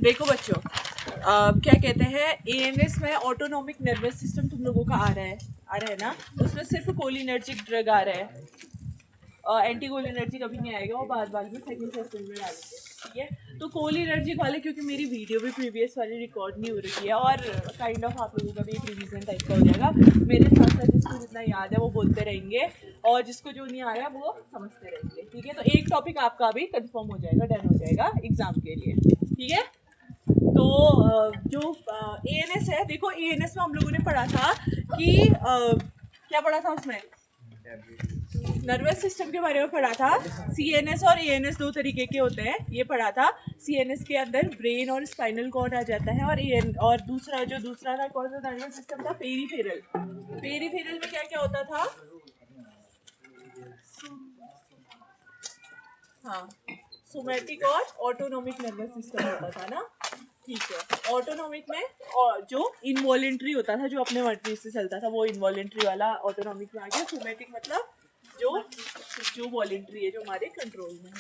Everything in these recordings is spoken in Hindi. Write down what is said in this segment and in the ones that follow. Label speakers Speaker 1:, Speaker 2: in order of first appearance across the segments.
Speaker 1: देखो बच्चों, क्या कहते हैं, एएनएस में ऑटोनॉमिक नर्वस सिस्टम तुम लोगों का आ रहा है ना। उसमें सिर्फ कोलिनर्जिक ड्रग आ रहा है, एंटी कोलिनर्जिक कभी नहीं आएगा, वो बाद में सेकंड सेशन में डालेंगे। ठीक है, तो कोलिनर्जिक वाले, क्योंकि मेरी वीडियो भी प्रीवियस वाली रिकॉर्ड नहीं हो रही है और काइंड ऑफ आप लोगों का भी एक रिवीजन टाइप का हो जाएगा। मेरे साथ साथ जिसको जितना याद है वो बोलते रहेंगे और जिसको जो नहीं आया वो समझते रहेंगे। ठीक है, तो एक टॉपिक आपका भी कंफर्म हो जाएगा, डन हो जाएगा एग्जाम के लिए। ठीक है, तो जो एएनएस है, देखो एएनएस में हम लोगों ने पढ़ा था कि क्या पढ़ा था उसमें, नर्वस सिस्टम के बारे में पढ़ा था। सीएनएस और एएनएस दो तरीके के होते हैं, ये पढ़ा था। सीएनएस के अंदर ब्रेन और स्पाइनल कॉर्ड आ जाता है, और दूसरा था कौन सा नर्वस सिस्टम था, पेरीफेरल। पेरीफेरल में क्या क्या होता था, हाँ, सोमैटिक और ऑटोनॉमिक नर्वस सिस्टम होता था ना। ठीक है, ऑटोनॉमिक में और जो इनवॉलेंट्री होता था, जो अपने मर्जी से चलता था, वो इनवॉलेंट्री वाला ऑटोनॉमिक में आ गया। सोमैटिक मतलब जो वॉलेंट्री है, जो हमारे कंट्रोल में है।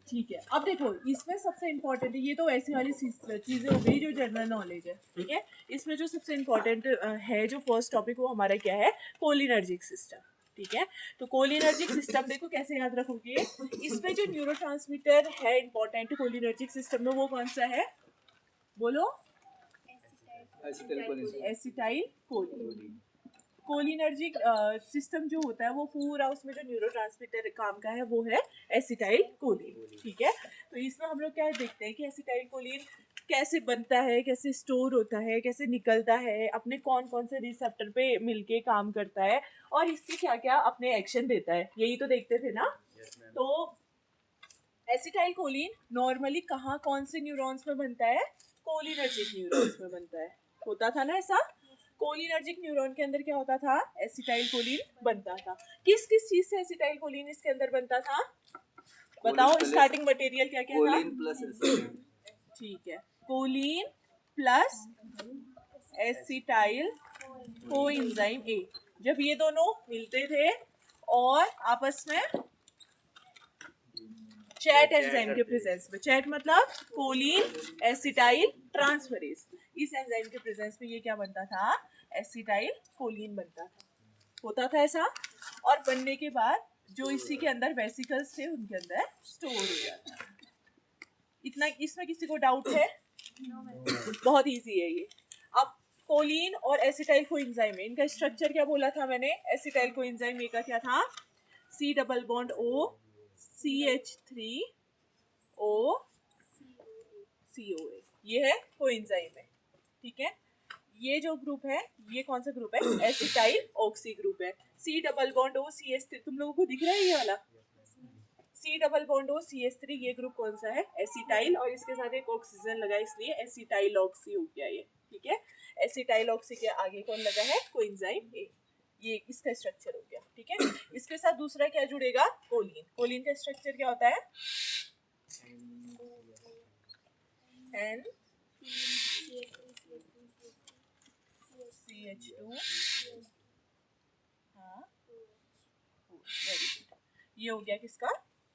Speaker 1: ठीक है, अब देखो इसमें सबसे इम्पोर्टेंट है, ये तो ऐसी वाली चीज़ें हो गई जो जनरल नॉलेज है। ठीक है, इसमें जो सबसे इम्पोर्टेंट है, जो फर्स्ट टॉपिक, वो हमारा क्या है, कोलिनर्जिक सिस्टम। ठीक है, तो कोलिनर्जिक सिस्टम देखो कैसे याद रखोगे। इसमें जो न्यूरोट्रांसमीटर है इम्पोर्टेंट कोलिनर्जिक सिस्टम में, वो कौन सा है, बोलो, एसिटाइल कोलिन। कोलिनर्जिक सिस्टम जो होता है वो पूरा, उसमें जो न्यूरोट्रांसमीटर काम का है वो है एसिटाइल कोलिन। ठीक है, तो इसमें हम लोग क्या देखते हैं कि एसिटाइल कोलिन कैसे बनता है, कैसे स्टोर होता है, कैसे निकलता है, अपने कौन कौन से रिसेप्टर पे मिलके काम करता है और इससे क्या क्या अपने एक्शन देता है, यही तो देखते थे ना। तो एसिटाइल कोलिन नॉर्मली कहाँ, कौन से न्यूरॉन्स में बनता है, कोलिनर्जिक न्यूरॉन्स में बनता है, होता था ना ऐसा। कोलिनर्जिक न्यूरॉन के अंदर क्या होता था, एसिटाइल कोलिन बनता था। किस किस चीज से एसिटाइल कोलिन इसके अंदर बनता था, बताओ, स्टार्टिंग मटेरियल क्या क्या था। ठीक है, choline plus acetyl coenzyme A. जब ये दोनों मिलते थे और आपस में चैट एंजाइम के प्रेजेंस में, चैट मतलब कोलिन एसिटाइल ट्रांसफरेज, इस एंजाइम के प्रेजेंस में ये क्या बनता था, एसिटाइल कोलिन बनता था, होता था ऐसा। और बनने के बाद जो इसी के अंदर वेसिकल्स थे उनके अंदर स्टोर हो जाता था। इतना, इसमें किसी को डाउट है? बहुत इजी है ये। अब कोलिन और एसिटाइल कोएंजाइम, इनका स्ट्रक्चर क्या बोला था मैंने, एसिटाइल कोएंजाइम ए का क्या था, C double bond O CH3O COA, ये है कोएंजाइम है। ठीक है, ये जो ग्रुप है, ये कौन सा ग्रुप है, एसिटाइल ऑक्सी ग्रुप है। C double bond O CH3, तुम लोगों को दिख रहा है ये वाला, C double bond O CH3, ये ग्रुप कौन सा है, एसिटाइल, और इसके साथ एक ऑक्सीजन लगा इसलिए एसिटाइल ऑक्सी हो गया ये। ठीक है, एसिटाइल ऑक्सी के आगे कौन लगा है, कोएंजाइम ए, ये इसका स्ट्रक्चर हो गया। ठीक है, इसके साथ दूसरा क्या जुड़ेगा, कोलिन। कोलिन का स्ट्रक्चर क्या होता है, N CH2, हाँ, ये हो गया किसका,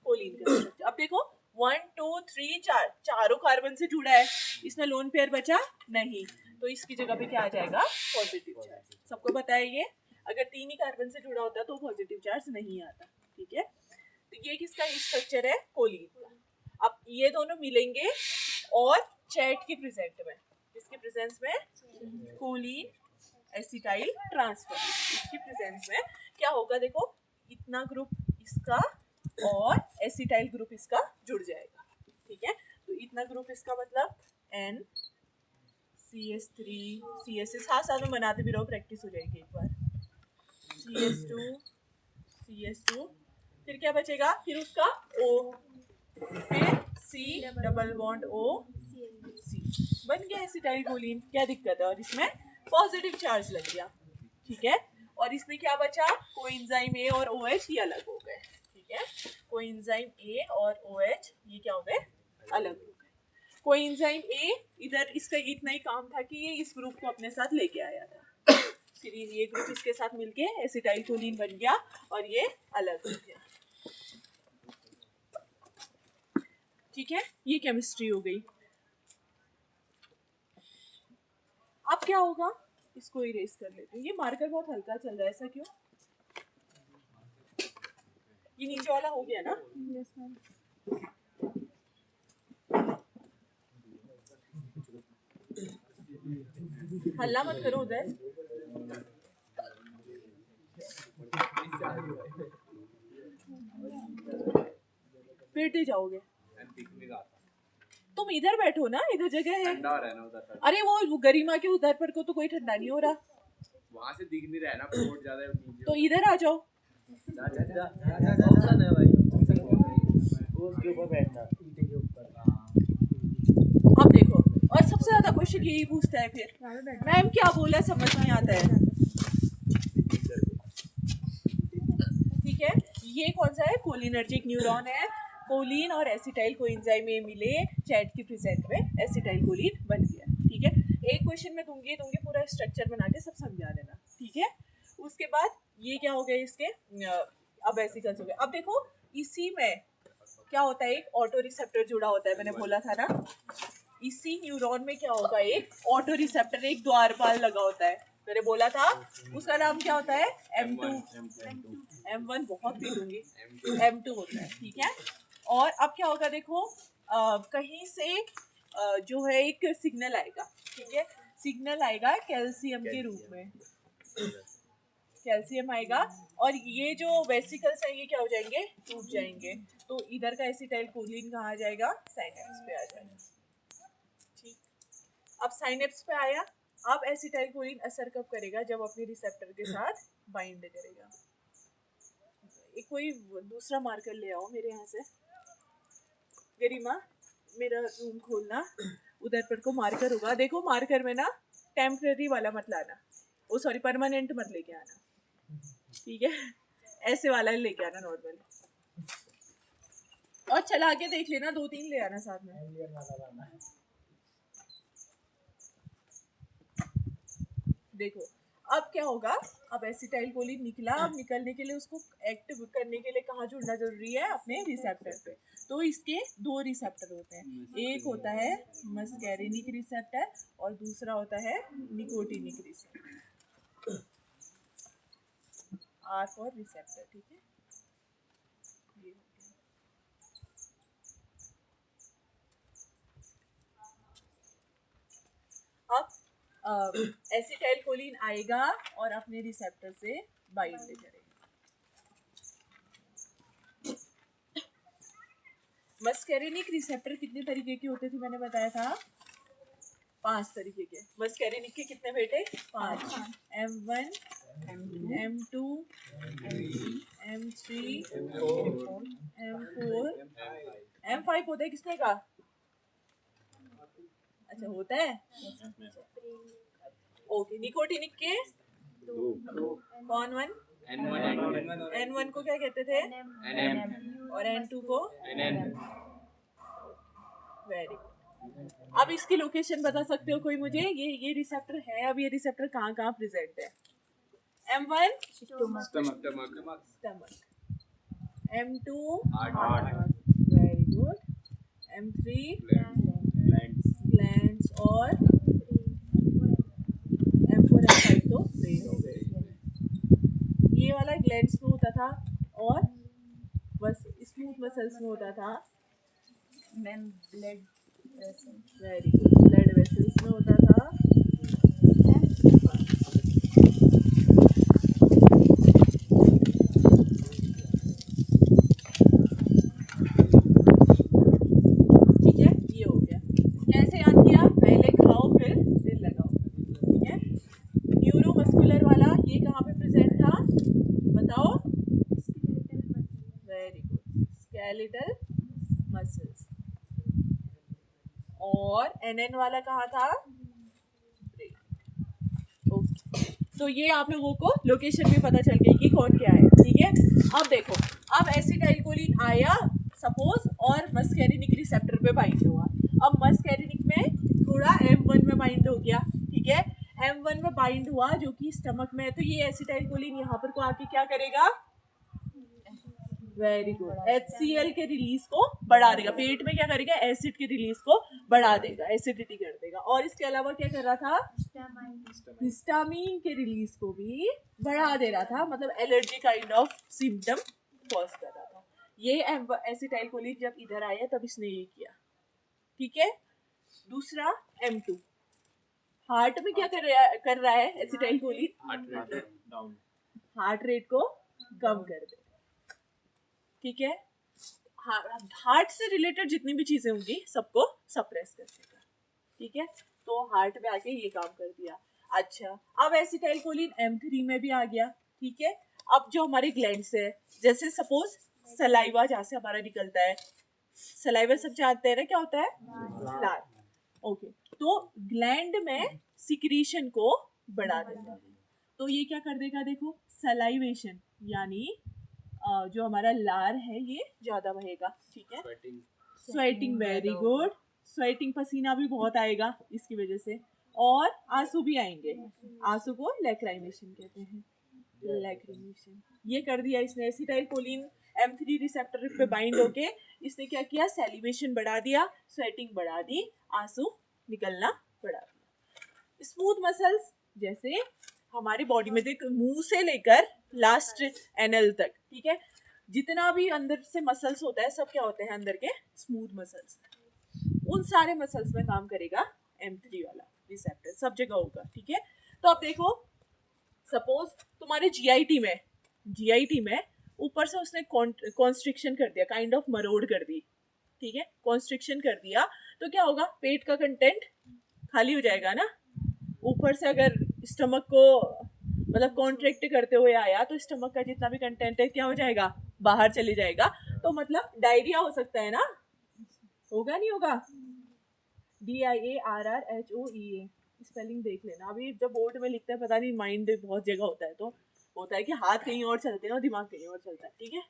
Speaker 1: कोलिन का स्ट्रक्चर। अब देखो 1 2 3 4, चारों कार्बन से जुड़ा है, इसमें लोन पेयर बचा नहीं, तो इसकी जगह पे क्या आ जाएगा, पॉजिटिव चार्ज। सबको पता है ये, अगर 3 ही कार्बन से जुड़ा होता तो पॉजिटिव चार्ज नहीं आता। ठीक है, तो ये किसका स्ट्रक्चर है, कोलिन का। अब ये दोनों मिलेंगे और चैट के प्रेजेंट में, इसके प्रेजेंस में कोलिन एसिटाइल ट्रांसफर, इसके प्रेजेंस में क्या होगा, देखो इतना ग्रुप इसका और एसिटाइल ग्रुप इसका जुड़ जाएगा। ठीक है, तो इतना ग्रुप इसका मतलब N CH3 CH6, हाँ साथ में बनाते भी रहो, प्रैक्टिस हो जाएगी एक बार, CH2 फिर क्या बचेगा, फिर उसका O, फिर C double bond O C, बन गया एसिटाइल कोलिन। क्या दिक्कत है, और इसमें पॉजिटिव चार्ज लग गया। ठीक है, और इसमें क्या बचा, कोएंजाइम ए और OH ये अलग हो गए। ठीक है, कोएंजाइम ए और OH ये क्या हो गए, अलग हो गए। कोएंजाइम ए इधर, इसका इतना ही काम था कि ये इस ग्रुप को अपने साथ लेके आया था, फिर ये ग्रुप इसके साथ मिलके एसिटाइल कोलिन बन गया और ये अलग हो गया। ठीक है, ये केमिस्ट्री हो गई। अब क्या होगा, इसको इरेज कर लेते हैं। ये मार्कर बहुत हल्का चल रहा है, ऐसा क्यों? ये नीचे वाला हो गया ना?
Speaker 2: Yes ma'am.
Speaker 1: हल्ला मत करो उधर। बैठे जाओगे, तुम इधर बैठो ना, इधर जगह है। अरे वो गरिमा के उधर पर को तो कोई ठंडा नहीं हो रहा,
Speaker 3: वहां से दिख नहीं रहा है ना, फ्लोट ज्यादा है नीचे।
Speaker 1: तो इधर आ जाओ।
Speaker 4: ऑप्शन है भाई, उसके ऊपर बैठना, ईंटे के ऊपर।
Speaker 1: अब देखो, और सबसे ज्यादा क्वेश्चन यही पूछता है फिर, मैम क्या बोला समझ नहीं आता है। ठीक है, ये कौन सा है? कोलिनर्जिक न्यूरॉन है। कोलिन और एसिटाइल कोएंजाइम में मिले, चैट की प्रेजेंट में एसिटाइल कोलिन बन गया। ठीक है, एक क्वेश्चन में दूंगी पूरा स्ट्रक्चर बना के सब समझा देना। ठीक है, उसके बाद ये क्या हो गया इसके, अब वेसिकल्स हो गए। अब देखो इसी में क्या होता है, एक ऑटो रिसेप्टर जुड़ा होता है, मैंने बोला था ना। इसी न्यूरॉन में क्या होगा, एक ऑटो रिसेप्टर, एक द्वारपाल लगा होता है, मैंने बोला था। उसका नाम क्या होता है? M2। M1 बहुत पीटूंगी, M2 होता है। ठीक है, और अब क्या होगा देखो, कहीं से जो है एक सिग्नल आएगा। ठीक है, सिग्नल आएगा कैल्शियम के रूप में, कैल्शियम आएगा, और ये जो वेसिकल्स हैं ये क्या हो जाएंगे? टूट जाएंगे। तो इधर का एसिटाइल कोलिन कहाँ आ जाएगा? साइनेप्स पे आ जाएगा। ठीक, अब साइनेप्स पे आया। अब एसिटाइल कोलिन असर कब करेगा? जब अपने रिसेप्टर के साथ बाइंड करेगा। एक कोई दूसरा मार्कर ले आओ मेरे यहाँ से, गरिमा मेरा रूम खोलना, उधर पर को मार्कर होगा। देखो मार्कर में ना टेम्पररी वाला मत लाना, ओ सॉरी परमानेंट मत लेके आना। ठीक है, ऐसे वाला लेके आना नॉर्मल, और चला के देख लेना, 2-3 ले आना साथ में। देखो अब क्या होगा, अब एसिटाइल कोलिन निकला। अब निकलने के लिए उसको एक्टिव करने के लिए कहाँ जुड़ना जरूरी है? अपने रिसेप्टर पे। तो इसके 2 रिसेप्टर होते हैं, एक होता है मस्कैरिनिक रिसेप्टर और दूसरा होता है nicotinic receptor, R for receptor. ठीक है, ये हो गया। अब एसिटाइल कोलिन आएगा और अपने रिसेप्टर से बाइंड करेगा। मस्कैरिनिक रिसेप्टर कितने तरीके के होते थे मैंने बताया था? 5 तरीके के। मस्कैरिनिक के कितने बेटे? 5। M1, M2, M3, M4, M5 होता है किसने का? अच्छा होता है, ओके। निकोटिनिक के 2। कौन 1? N1 को क्या कहते थे?
Speaker 3: NM।
Speaker 1: और N2 को? Very good. अब इसकी लोकेशन बता सकते हो कोई मुझे? ये रिसेप्टर है, अब ये रिसेप्टर कहाँ कहाँ प्रेजेंट है? M1 stomach, M2
Speaker 3: heart,
Speaker 1: very good, M3 glands, और M4 M5 तो ब्रेन हो गए। ये वाला ग्लैंड्स में होता था, और बस स्मूथ मसल्स में होता था
Speaker 2: ma'am blood
Speaker 1: very good, blood vessels में होता था। ठीक है, ये हो गया। कैसे याद किया? पहले खाओ फिर दिल लगाओ। ठीक है, न्यूरोमस्कुलर वाला ये कहाँ पे प्रेजेंट था बताओ? Very good, skeletal muscles. और NN वाला कहाँ था? ओके, तो ये आप लोगों को लोकेशन भी पता चल गई कि कौन क्या है। ठीक है, अब देखो, अब एसिटाइल कोलिन आया सपोज, और मस्कैरिनिक रिसेप्टर पे बाइंड हुआ। अब मस्कैरिनिक में थोड़ा M1 में बाइंड हो गया। ठीक है, M1 में बाइंड हुआ जो कि स्टमक में है, तो ये एसिटाइल कोलिन यहाँ पर को आके क्या करेगा? Very good. HCl के रिलीज को बढ़ा देगा, पेट में क्या करेगा, एसिड के रिलीज को बढ़ा देगा, एसिडिटी कर देगा। और इसके अलावा क्या कर रहा था, हिस्टामिन के रिलीज को भी बढ़ा दे रहा था, मतलब allergy kind of symptom cause कर रहा था। ये एसिटाइलकोलिन जब इधर आया तब इसने ये किया, ठीक है। दूसरा M2, हार्ट में क्या कर रहा है acetylcholine,
Speaker 3: heart rate down,
Speaker 1: heart rate को कम कर देगा, ठीक है। हार्ट से रिलेटेड जितनी भी चीजें होंगी सबको सप्रेस कर देगा, ठीक है। तो हार्ट में आके ये काम कर दिया। अच्छा, अब एसिटाइलकोलिन M3 में भी आ गया, ठीक है। अब जो हमारे ग्लैंड्स है, जैसे सपोज सलाइवा जहाँ से हमारा निकलता है, सलाइवा सब जानते हैं ना क्या होता है, लार, ओके। तो ग्लैंड में सिक्रीशन को बढ़ा देगा, तो ये क्या कर देगा, देखो सलाइवेशन यानी जो हमारा लार है ये ज्यादा बहेगा, ठीक है।
Speaker 3: Sweating,
Speaker 1: sweating, very good. Sweating, पसीना भी बहुत आएगा इसकी वजह से, और आंसू भी आएंगे, आंसू को लैक्राइमेशन कहते हैं, लैक्रिमेशन। ये कर दिया इसने, एसिटाइलकोलिन M3 रिसेप्टर पे बाइंड होके इसने क्या किया, सैलिवेशन बढ़ा दिया, स्वेटिंग बढ़ा दी, आंसू निकलना बढ़ा दिया। स्मूथ मसल्स, जैसे हमारी बॉडी में देख, मुंह से लेकर लास्ट एनल तक, ठीक है, जितना भी अंदर से मसल्स होता है सब क्या होते हैं अंदर के स्मूथ मसल्स। उन सारे मसल्स में काम करेगा M3 वाला रिसेप्टर, सब जगह होगा, ठीक है। तो अब देखो, सपोज तुम्हारे GIT में ऊपर से उसने कॉन्स्ट्रिक्शन कर दिया, काइंड ऑफ मरोड़ कर दी, ठीक है, कॉन्स्ट्रिक्शन कर दिया, तो क्या होगा, पेट का कंटेंट खाली हो जाएगा ना। ऊपर से अगर स्टमक को मतलब कॉन्ट्रैक्ट करते हुए आया तो स्टमक का जितना भी कंटेंट है क्या हो जाएगा, बाहर चले जाएगा, तो मतलब डायरिया हो सकता है ना, होगा नहीं होगा, DIARRHOEA, स्पेलिंग देख लेना। अभी जब बोर्ड में लिखता है पता नहीं, माइंड बहुत जगह होता है, तो होता है कि हाथ कहीं और चलते हैं और दिमाग कहीं और चलता है, ठीक है।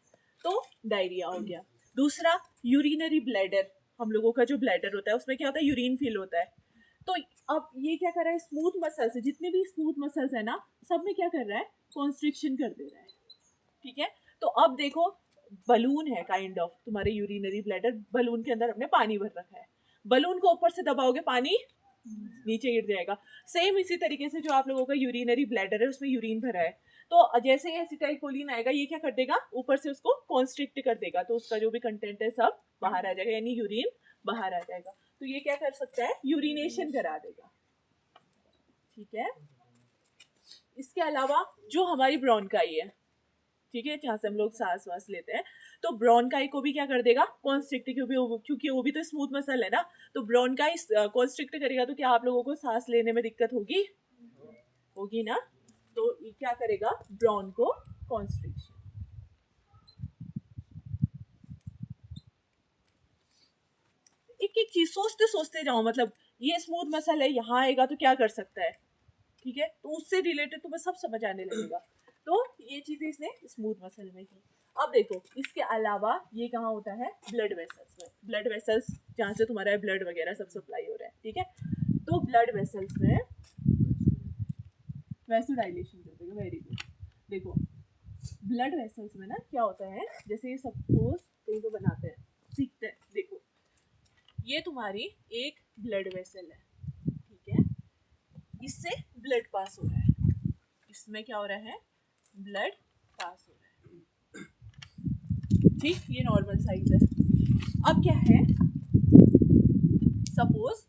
Speaker 1: तो डायरिया हो गया। दूसरा, यूरिनरी ब्लैडर, हम लोगों का जो ब्लैडर होता है उसमें क्या होता है, यूरिन फील होता है। तो अब ये क्या कर रहा है, स्मूथ मसल्स, जितने भी स्मूथ मसल्स है ना, सब में क्या कर रहा है, कॉन्स्ट्रिक्शन कर दे रहा है, ठीक है। तो अब देखो, बलून है काइंड ऑफ तुम्हारे यूरिनरी ब्लैडर, बलून के अंदर हमने पानी भर रखा है, बलून को ऊपर से दबाओगे पानी नीचे गिर जाएगा। सेम इसी तरीके से जो आप लोगों का यूरिनरी ब्लैडर है उसमें यूरिन भरा है, तो जैसे ही एसिटाइलकोलिन आएगा ये क्या कर देगा, ऊपर से उसको कॉन्स्ट्रिक्ट कर देगा, तो उसका जो भी कंटेंट है सब बाहर आ जाएगा, यानी यूरिन बाहर आ जाएगा। तो ये क्या कर सकता है, यूरिनेशन करा देगा, ठीक है। इसके अलावा जो हमारी ब्रोंकाई है, ठीक है, जहाँ से हम लोग सांस वास लेते हैं, तो ब्रोंकाई को भी क्या कर देगा, कॉन्स्ट्रिक्ट, क्योंकि वो भी तो स्मूथ मसल है ना, तो ब्रोंकाई कॉन्स्ट्रिक्ट करेगा, तो क्या आप लोगों को सांस लेने में दिक्कत होगी, होगी ना। तो ये क्या करेगा, ब्रोंको कॉन्स्ट्रिक्शन। एक एक चीज सोचते सोचते जाओ, मतलब ये स्मूथ मसल है, यहाँ आएगा तो क्या कर सकता है, ठीक है, तो उससे रिलेटेड तुम्हें सब समझ आने लगेगा। तो ये चीजें इसने स्मूथ मसल में की। अब देखो, इसके अलावा ये कहाँ होता है, ब्लड वेसल्स में, ब्लड वेसल्स जहाँ से तुम्हारा ब्लड वगैरह सब सप्लाई हो रहा है, ठीक है। तो ब्लड वेसल्स में वैसोडाइलेशन कर देगा, वेरी गुड। देखो ब्लड वेसल्स में ना क्या होता है, जैसे ये सपोज कहीं तो बनाते हैं, सीखते हैं, देखो ये तुम्हारी एक ब्लड वेसल है, ठीक है, इससे ब्लड पास हो रहा है, इसमें क्या हो रहा है, ब्लड पास हो रहा है, ठीक, ये नॉर्मल साइज है। अब क्या है, सपोज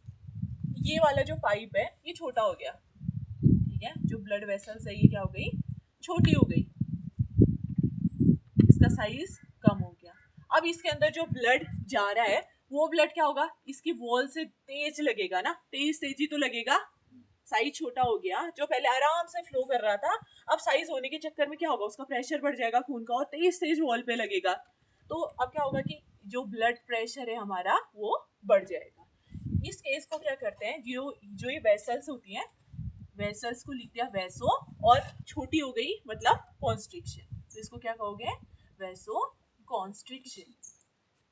Speaker 1: ये वाला जो पाइप है ये छोटा हो गया, ठीक है, जो ब्लड वेसल्स है ये क्या हो गई, छोटी हो गई, इसका साइज कम हो गया। अब इसके अंदर जो ब्लड जा रहा है वो ब्लड क्या होगा, इसकी वॉल से तेज लगेगा ना, तेजी तो लगेगा, साइज छोटा हो गया, जो पहले आराम से फ्लो कर रहा था अब साइज होने के चक्कर में क्या होगा, उसका प्रेशर बढ़ जाएगा खून का और तेज वॉल पे लगेगा, तो अब क्या होगा कि जो ब्लड प्रेशर है हमारा वो बढ़ जाएगा। इस केस को क्या करते हैं, जो ये वेसल्स होती हैं, वेसल्स को लिख दिया वैसो, और छोटी हो गई मतलब कॉन्स्ट्रिक्शन, तो इसको क्या कहोगे, वैसो कॉन्स्ट्रिक्शन।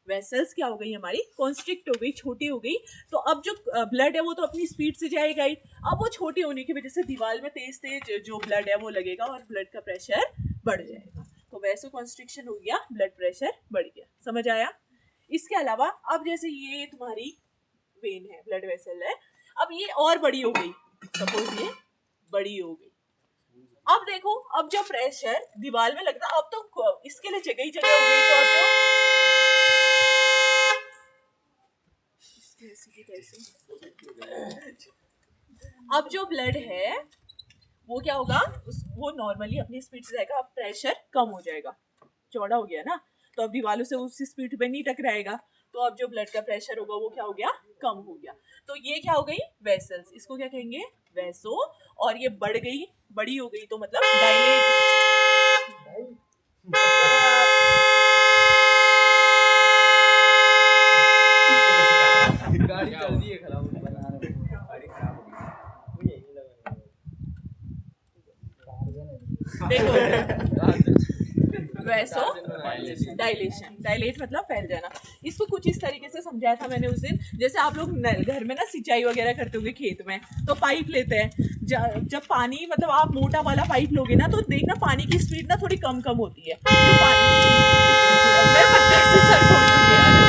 Speaker 1: वेसल्स क्या हो गई हमारी, कॉन्स्ट्रिक्ट हो गई, छोटी हो गई, तो अब जो ब्लड है वो तो अपनी स्पीड से जाएगा ही, अब वो छोटी होने की वजह से दीवार में तेज जो ब्लड है वो लगेगा और ब्लड का प्रेशर बढ़ जाएगा। तो देखो वैसो कॉन्स्ट्रिक्शन हो गया, ब्लड प्रेशर बढ़ गया, समझ आया। इसके अलावा अब जैसे ये तुम्हारी वेन है, ब्लड वेसल है, अब ये और बड़ी हो गई, सपोज ये बड़ी हो गई। अब देखो, अब जो प्रेशर दीवार में लगता, अब तो इसके लिए जगह ही जगह हो गई, तो अब अब जो ब्लड है वो क्या होगा, वो नॉर्मली अपनी स्पीड से जाएगा, अब प्रेशर कम हो जाएगा, चौड़ा हो गया ना, तो अब दीवारों से उसी स्पीड पे नहीं टकराएगा, तो अब जो ब्लड का प्रेशर होगा वो क्या हो गया, कम हो गया। तो ये क्या हो गई, वेसल्स, इसको क्या कहेंगे, वेसो, और ये बढ़ गई, बड़ी हो गई, तो मतलब डायलेट।
Speaker 4: गाड़ी चल रही है खराब बना रहे हो।
Speaker 3: गाड़ी खराब हो गई।
Speaker 4: मुझे नहीं लगा।
Speaker 1: देखो वैसो डायलेशन, डायलेट मतलब फैल जाना। इसको कुछ इस तरीके से समझाया था मैंने उस दिन, जैसे आप लोग घर में ना सिंचाई वगैरह करते होंगे खेत में, तो पाइप लेते हैं, जब पानी मतलब आप मोटा वाला पाइप लोगे ना, तो देखना पानी की स्पीड ना थोड़ी कम कम होती है, जो पानी मैं पत्ते से सर फोड़ दूंगी यार।